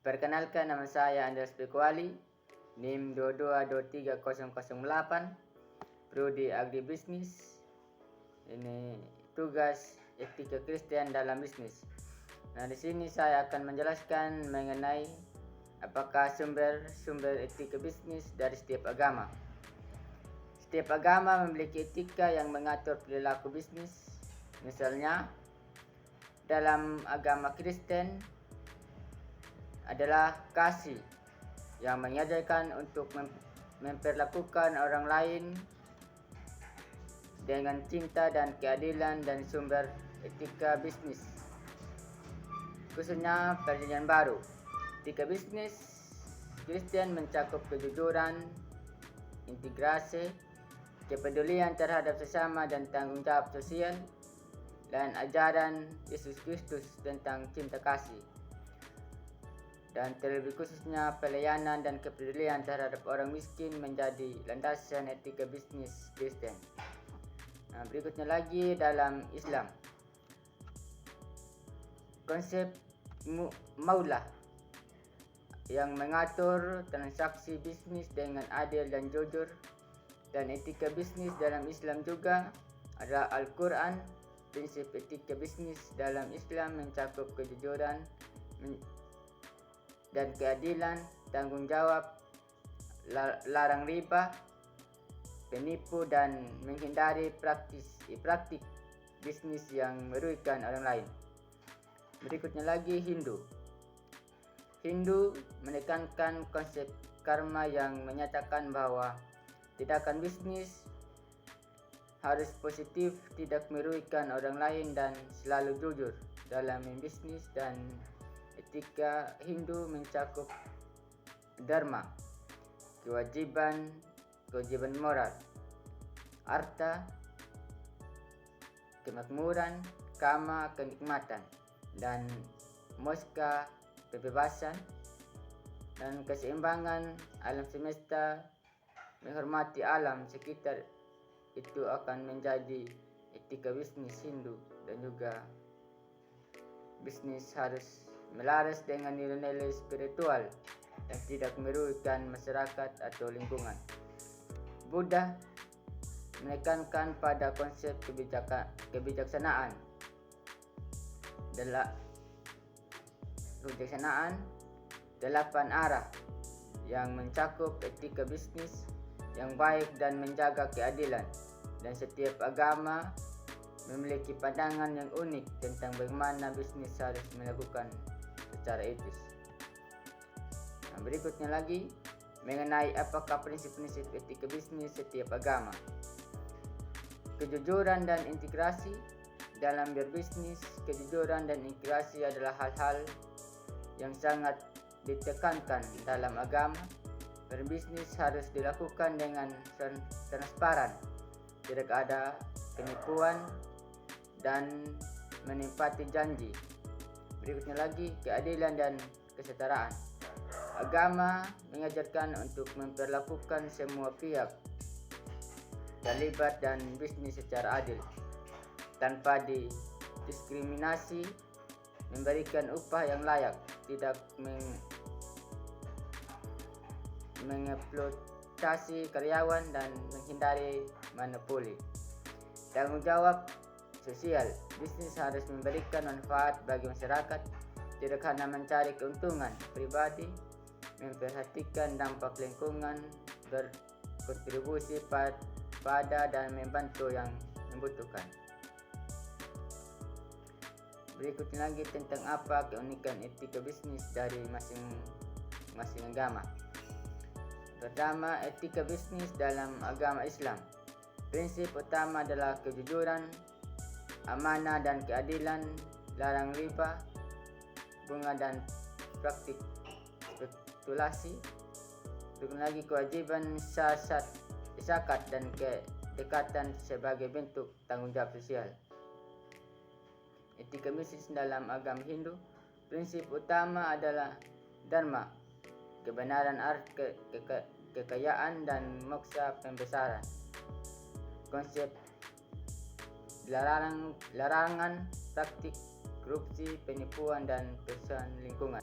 Perkenalkan, nama saya Andreas Bekwali, NIM 2223008, Prodi Agribisnis. Ini tugas etika Kristen dalam bisnis. Nah, di sini saya akan menjelaskan mengenai apakah sumber etika bisnis dari setiap agama. Setiap agama memiliki etika yang mengatur perilaku bisnis. Misalnya, dalam agama Kristen adalah kasih yang mengajarkan untuk memperlakukan orang lain dengan cinta dan keadilan, dan sumber etika bisnis khususnya Perjanjian Baru. Etika bisnis Kristen mencakup kejujuran, integrasi, kepedulian terhadap sesama, dan tanggung jawab sosial, dan ajaran Yesus Kristus tentang cinta kasih, dan terlebih khususnya pelayanan dan kepedulian terhadap orang miskin menjadi landasan etika bisnis Kristen. Nah, berikutnya lagi dalam Islam, konsep maulah yang mengatur transaksi bisnis dengan adil dan jujur. Dan etika bisnis dalam Islam juga adalah Al-Quran. Prinsip etika bisnis dalam Islam mencakup kejujuran dan keadilan, tanggung jawab, larang riba, penipu, dan menghindari praktik bisnis yang merugikan orang lain. Berikutnya lagi Hindu menekankan konsep karma yang menyatakan bahwa tindakan bisnis harus positif, tidak merugikan orang lain, dan selalu jujur dalam bisnis. Dan etika Hindu mencakup dharma, kewajiban moral, artha, kemakmuran, kama, kenikmatan, dan moksha, kebebasan, dan keseimbangan alam semesta. Menghormati alam sekitar itu akan menjadi etika bisnis Hindu. Dan juga bisnis harus melaras dengan nilai-nilai spiritual yang tidak merugikan masyarakat atau lingkungan. Buddha menekankan pada konsep kebijaksanaan delapan arah yang mencakup etika bisnis yang baik dan menjaga keadilan. Dan setiap agama memiliki pandangan yang unik tentang bagaimana bisnis harus dilakukan secara etis. Nah, berikutnya lagi mengenai apakah prinsip-prinsip etika bisnis setiap agama. Kejujuran dan integrasi dalam berbisnis. Kejujuran dan integrasi adalah hal-hal yang sangat ditekankan dalam agama. Berbisnis harus dilakukan dengan transparan, tidak ada penipuan, dan menepati janji. Berikutnya lagi keadilan dan kesetaraan. Agama mengajarkan untuk memperlakukan semua pihak terlibat dan bisnis secara adil, tanpa diskriminasi, memberikan upah yang layak, tidak mengeksploitasi karyawan, dan menghindari monopoli. Tanggung jawab sosial. Bisnis harus memberikan manfaat bagi masyarakat, tidak hanya mencari keuntungan pribadi, memperhatikan dampak lingkungan, berkontribusi pada dan membantu yang membutuhkan. Berikutnya lagi tentang apa keunikan etika bisnis dari masing-masing agama. Pertama, etika bisnis dalam agama Islam. Prinsip utama adalah kejujuran, amanah dan keadilan, larang riba, bunga, dan praktik spekulasi. Berikut lagi kewajiban zakat dan kedekatan sebagai bentuk tanggung jawab sosial. Etika bisnis dalam agama Hindu. Prinsip utama adalah dharma, kebenaran, kekayaan, dan moksha, pembesaran. Konsep larangan praktik korupsi, penipuan, dan perusahaan lingkungan.